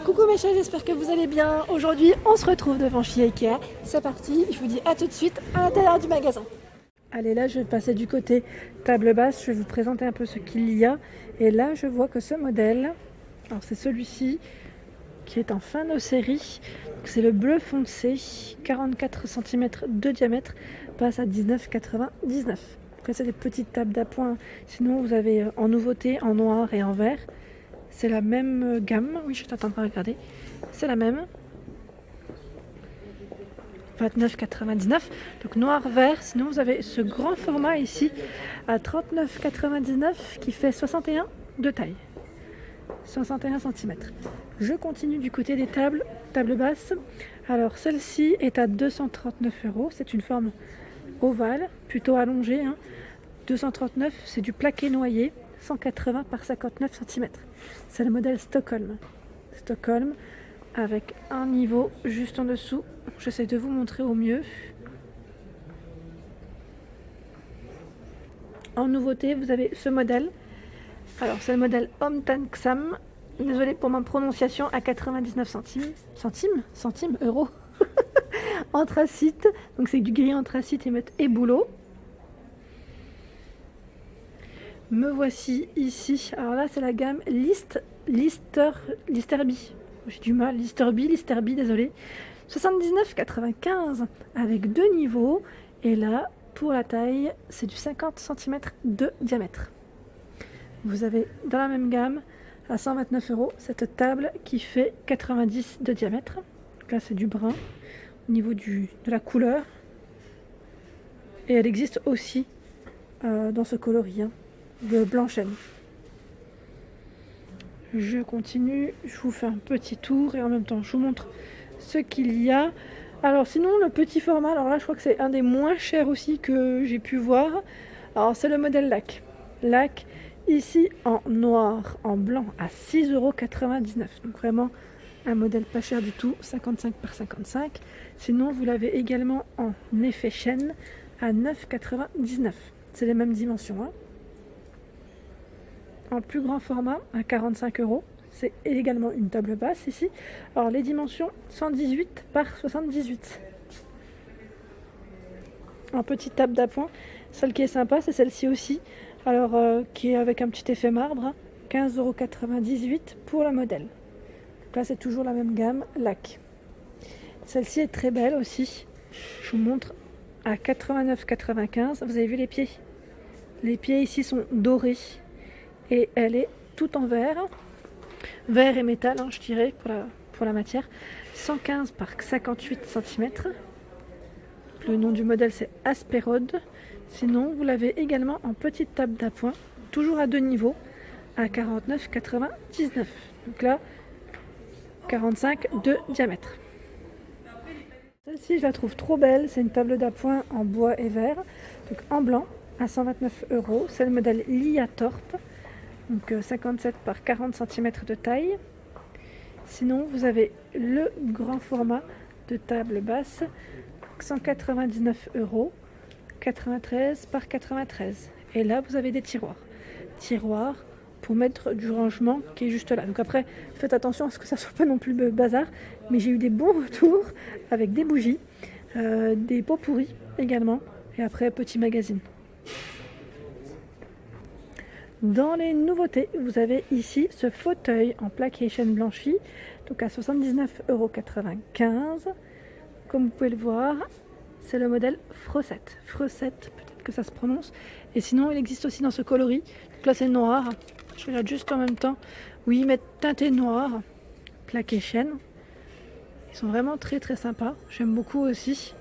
Coucou mes chers, j'espère que vous allez bien. Aujourd'hui, on se retrouve devant chez Ikea. C'est parti, je vous dis à tout de suite à l'intérieur du magasin. Allez, là, je vais passer du côté table basse. Je vais vous présenter un peu ce qu'il y a. Et là, je vois que ce modèle, alors c'est celui-ci qui est en fin de série. C'est le bleu foncé, 44 cm de diamètre, passe à 19,99 €. Après, c'est des petites tables d'appoint. Sinon, vous avez en nouveauté, en noir et en vert. C'est la même gamme, oui je t'attends à regarder, c'est la même. 29,99 €, donc noir vert. Sinon vous avez ce grand format ici à 39,99 € qui fait 61 de taille, 61 cm. Je continue du côté des tables basses. Alors celle-ci est à 239 €, c'est une forme ovale, plutôt allongée, 239, c'est du plaqué noyer, 180 par 59 cm. C'est le modèle Stockholm. Stockholm avec un niveau juste en dessous. J'essaie de vous montrer au mieux. En nouveauté, vous avez ce modèle. Alors, c'est le modèle Omtanksam. Désolée pour ma prononciation, à 99 centimes euros. Anthracite. Donc, c'est du gris anthracite et bouleau. Me voici ici. Alors là, c'est la gamme Listerby. J'ai du mal. Listerby, désolé. 79,95 avec deux niveaux. Et là, pour la taille, c'est du 50 cm de diamètre. Vous avez dans la même gamme, à 129 € cette table qui fait 90 de diamètre. Donc là, c'est du brun au niveau de la couleur. Et elle existe aussi dans ce coloris, de blanchenne. Je continue, je vous fais un petit tour et en même temps je vous montre ce qu'il y a. Alors sinon le petit format, alors là je crois que c'est un des moins chers aussi que j'ai pu voir. Alors c'est le modèle Lac ici en noir, en blanc à 6,99 €. Donc vraiment un modèle pas cher du tout, 55 par 55. Sinon vous l'avez également en effet chêne à 9,99 €. C'est les mêmes dimensions, En plus grand format à 45 €. C'est également une table basse ici. Alors les dimensions 118 par 78. En petite table d'appoint. Celle qui est sympa, c'est celle-ci aussi. Alors qui est avec un petit effet marbre. 15,98 € pour le modèle. Donc là c'est toujours la même gamme, Lac. Celle-ci est très belle aussi. Je vous montre à 89,95 €. Vous avez vu les pieds? Les pieds ici sont dorés. Et elle est tout en verre et métal, je dirais, pour la matière. 115 par 58 cm. Le nom du modèle, c'est Asperode. Sinon, vous l'avez également en petite table d'appoint, toujours à deux niveaux, à 49,99 €. Donc là, 45 de diamètre. Celle-ci, je la trouve trop belle. C'est une table d'appoint en bois et verre, donc en blanc, à 129 €. C'est le modèle Liatorp. Donc 57 par 40 cm de taille. Sinon, vous avez le grand format de table basse, 199 €, 93 par 93. Et là, vous avez des tiroirs pour mettre du rangement qui est juste là. Donc après, faites attention à ce que ça soit pas non plus le bazar. Mais j'ai eu des bons retours avec des bougies, des pots pourris également. Et après, petit magazine. Dans les nouveautés, vous avez ici ce fauteuil en plaqué chêne blanchi, donc à 79,95 €. Comme vous pouvez le voir, c'est le modèle Frosette. Frosette, peut-être que ça se prononce. Et sinon, il existe aussi dans ce coloris. Donc là, c'est noir. Je regarde juste en même temps. Oui, mais teinté noir, plaqué chêne. Ils sont vraiment très très sympas. J'aime beaucoup aussi.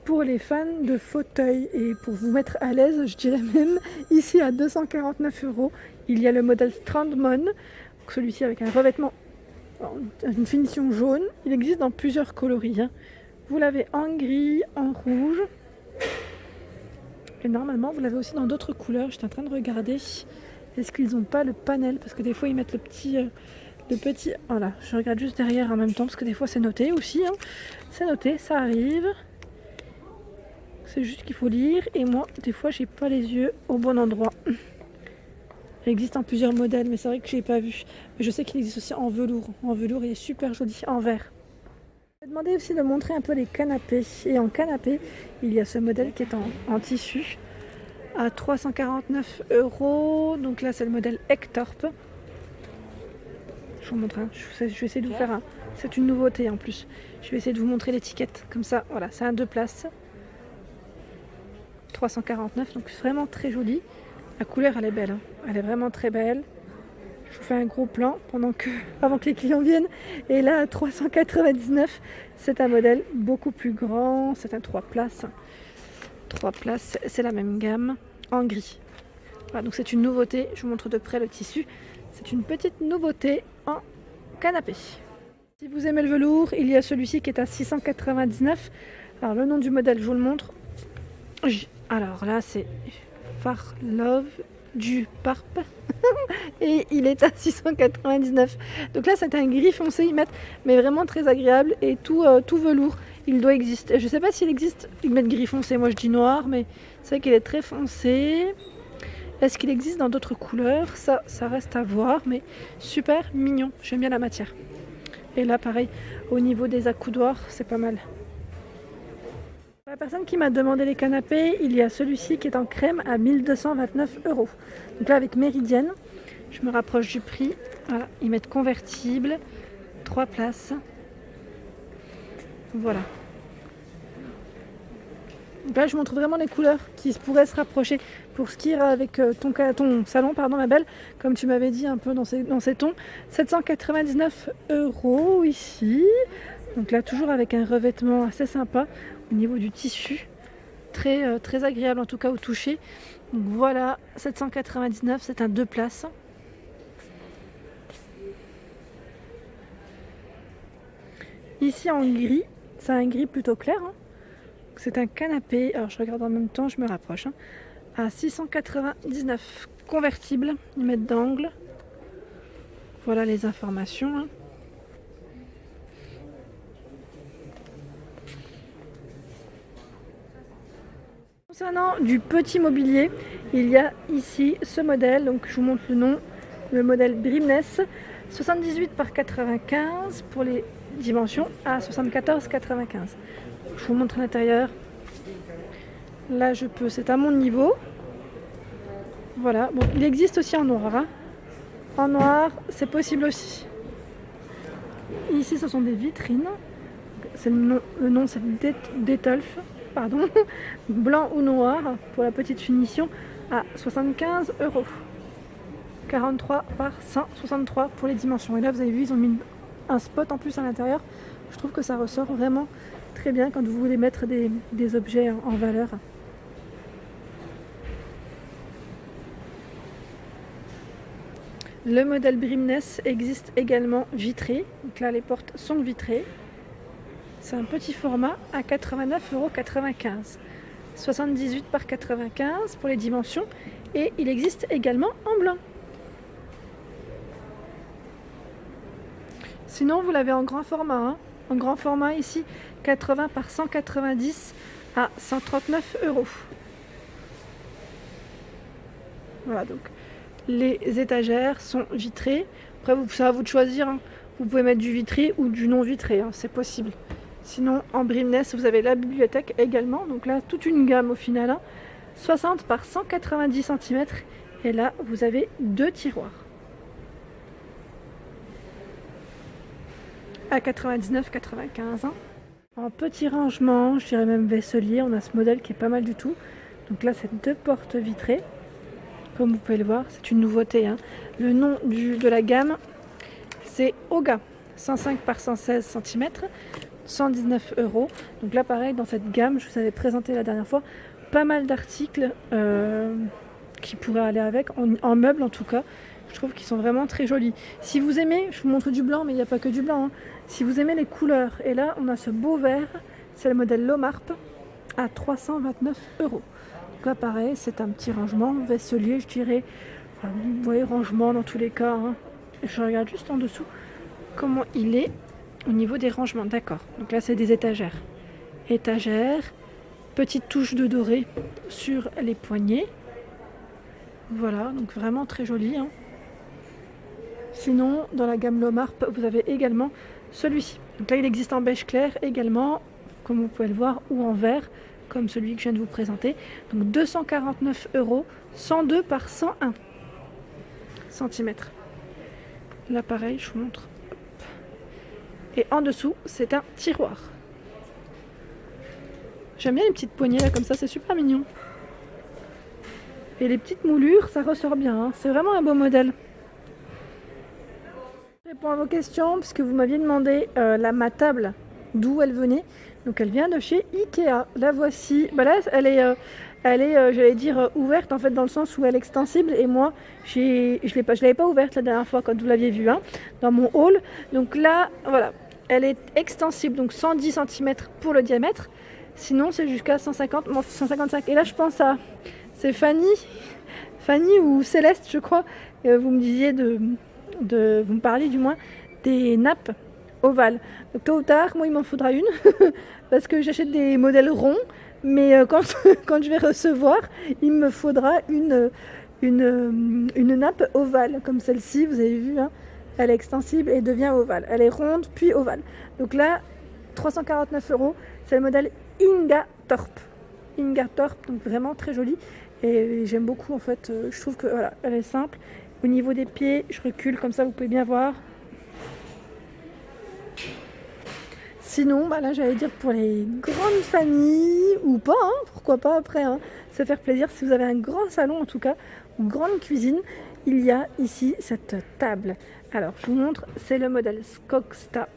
Pour les fans de fauteuils et pour vous mettre à l'aise, je dirais même ici à 249 €, il y a le modèle Strandmon, celui-ci avec un revêtement, une finition jaune. Il existe dans plusieurs coloris. Vous l'avez en gris, en rouge. Et normalement, vous l'avez aussi dans d'autres couleurs. J'étais en train de regarder. Est-ce qu'ils n'ont pas le panel? Parce que des fois, ils mettent le petit... Voilà, je regarde juste derrière en même temps, parce que des fois, c'est noté aussi. C'est noté, ça arrive. C'est juste qu'il faut lire. Et moi, des fois, j'ai pas les yeux au bon endroit. Il existe en plusieurs modèles, mais c'est vrai que je l'ai pas vu. Mais je sais qu'il existe aussi en velours. En velours, il est super joli, en vert. Je vais demander aussi de montrer un peu les canapés. Et en canapé, il y a ce modèle qui est en tissu à 349 €. Donc là, c'est le modèle Ektorp. Je vous montre, hein. Je vais essayer de vous faire un. C'est une nouveauté en plus. Je vais essayer de vous montrer l'étiquette. Comme ça, voilà, c'est un 2 places. 349, donc vraiment très joli. La couleur, elle est belle, hein. Elle est vraiment très belle. Je vous fais un gros plan avant que les clients viennent. Et là, à 399, c'est un modèle beaucoup plus grand. C'est un 3 places. 3 places, c'est la même gamme en gris. Voilà, donc c'est une nouveauté. Je vous montre de près le tissu. C'est une petite nouveauté en canapé. Si vous aimez le velours, il y a celui-ci qui est à 699. Alors le nom du modèle, je vous le montre. Alors là, c'est Farlove du Parp. Et il est à 699. Donc là, c'est un gris foncé, ils mettent, mais vraiment très agréable et tout velours. Il doit exister. Je ne sais pas s'il existe. Ils mettent gris foncé. Moi, je dis noir, mais c'est vrai qu'il est très foncé. Est-ce qu'il existe dans d'autres couleurs? Ça reste à voir, mais super mignon. J'aime bien la matière. Et là, pareil, au niveau des accoudoirs, c'est pas mal. Pour la personne qui m'a demandé les canapés, il y a celui-ci qui est en crème à 1229 €. Donc là, avec Méridienne, je me rapproche du prix. Voilà, ils mettent convertible, 3 places. Voilà. Donc là, je vous montre vraiment les couleurs qui pourraient se rapprocher pour ce qui ira avec ton salon, pardon, ma belle. Comme tu m'avais dit un peu dans ces tons. 799 € ici. Donc là, toujours avec un revêtement assez sympa au niveau du tissu. Très, très agréable en tout cas au toucher. Donc voilà, 799, c'est un 2 places. Ici en gris, c'est un gris plutôt clair, hein. C'est un canapé, alors je regarde en même temps, je me rapproche, hein, à 699, convertible, ils mettent d'angle. Voilà les informations, hein. Concernant du petit mobilier, il y a ici ce modèle, donc je vous montre le nom, le modèle Brimness, 78 par 95 pour les dimensions à 74,95. Je vous montre l'intérieur. Là, c'est à mon niveau. Voilà, bon, il existe aussi en noir, hein. En noir, c'est possible aussi. Ici, ce sont des vitrines. C'est le nom c'est Detolf, pardon. Blanc ou noir pour la petite finition à 75 €. 43 par 163 pour les dimensions. Et là, vous avez vu, ils ont mis un spot en plus à l'intérieur. Je trouve que ça ressort vraiment très bien quand vous voulez mettre des objets en valeur. Le modèle Brimness existe également vitré. Donc là, les portes sont vitrées. C'est un petit format à 89,95 €. 78 par 95 pour les dimensions. Et il existe également en blanc. Sinon, vous l'avez en grand format, hein. En grand format ici, 80 par 190 à 139 €. Voilà, donc les étagères sont vitrées. Après, c'est à vous de choisir, hein. Vous pouvez mettre du vitré ou du non vitré, hein, c'est possible. Sinon, en Brimness, vous avez la bibliothèque également. Donc là, toute une gamme au final, hein. 60 par 190 cm. Et là, vous avez 2 tiroirs. À 99,95 €. Hein. En petit rangement, je dirais même vaisselier, on a ce modèle qui est pas mal du tout. Donc là, c'est 2 portes vitrées. Comme vous pouvez le voir, c'est une nouveauté, hein. Le nom de la gamme, c'est Oga. 105 par 116 cm, 119 €. Donc là, pareil, dans cette gamme, je vous avais présenté la dernière fois, pas mal d'articles qui pourraient aller avec, en meubles en tout cas. Je trouve qu'ils sont vraiment très jolis. Si vous aimez, je vous montre du blanc, mais il n'y a pas que du blanc, hein. Si vous aimez les couleurs, et là, on a ce beau vert, c'est le modèle Lomarp à 329 €. Donc là, pareil, c'est un petit rangement vaisselier, je dirais. Enfin, vous voyez, rangement dans tous les cas, hein. Je regarde juste en dessous comment il est au niveau des rangements. D'accord. Donc là, c'est des étagères. Étagères, petite touche de doré sur les poignées. Voilà, donc vraiment très joli, hein. Sinon, dans la gamme Lomarp, vous avez également celui-ci. Donc là, il existe en beige clair également, comme vous pouvez le voir, ou en vert, comme celui que je viens de vous présenter. Donc 249 €, 102 par 101 cm. Là, pareil, je vous montre. Et en dessous, c'est un tiroir. J'aime bien les petites poignées là, comme ça, c'est super mignon. Et les petites moulures, ça ressort bien, hein. C'est vraiment un beau modèle. Je réponds à vos questions, puisque vous m'aviez demandé ma table, d'où elle venait. Donc elle vient de chez Ikea. La voici. Bah là, elle est, j'allais dire, ouverte, en fait, dans le sens où elle est extensible. Et moi, je l'avais pas ouverte la dernière fois, quand vous l'aviez vue, hein, dans mon hall. Donc là, voilà, elle est extensible, donc 110 cm pour le diamètre. Sinon, c'est jusqu'à 150, 155. Et là, je pense à... C'est Fanny ou Céleste, je crois. Vous me disiez vous me parliez du moins des nappes ovales. Donc, tôt ou tard, moi, il m'en faudra une. Parce que j'achète des modèles ronds. Mais quand je vais recevoir, il me faudra une nappe ovale. Comme celle-ci, vous avez vu, hein, elle est extensible et devient ovale. Elle est ronde, puis ovale. Donc là, 349 €. C'est le modèle Ingatorp. Ingatorp, donc vraiment très jolie. Et j'aime beaucoup, en fait. Je trouve que voilà, elle est simple. Au niveau des pieds, je recule comme ça, vous pouvez bien voir. Sinon, bah là, j'allais dire pour les grandes familles, ou pas, hein, pourquoi pas après, hein, se faire plaisir. Si vous avez un grand salon, en tout cas, ou grande cuisine, il y a ici cette table. Alors, je vous montre, c'est le modèle Skogsta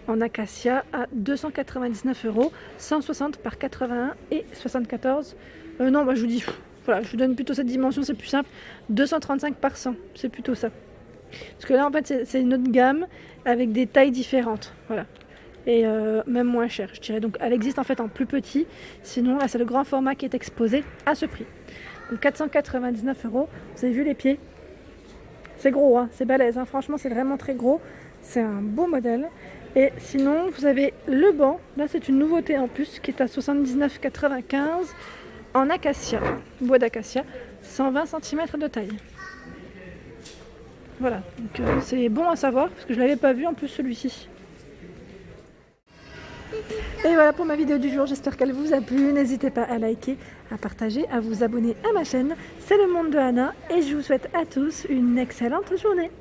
en acacia à 299 €, 160 par 81 et 74. Non, bah, je vous dis, voilà, je vous donne plutôt cette dimension, c'est plus simple. 235 par 100, c'est plutôt ça. Parce que là, en fait, c'est une autre gamme avec des tailles différentes. Voilà. Et même moins cher, je dirais. Donc, elle existe en fait en plus petit. Sinon, là, c'est le grand format qui est exposé à ce prix. Donc, 499 €. Vous avez vu les pieds? C'est gros, hein, c'est balèze. Hein. Franchement, c'est vraiment très gros. C'est un beau modèle. Et sinon, vous avez le banc. Là, c'est une nouveauté en plus qui est à 79,95 € en acacia, bois d'acacia, 120 cm de taille. Voilà, donc c'est bon à savoir parce que je ne l'avais pas vu en plus celui-ci. Et voilà pour ma vidéo du jour, j'espère qu'elle vous a plu. N'hésitez pas à liker, à partager, à vous abonner à ma chaîne. C'est le monde de Anna et je vous souhaite à tous une excellente journée.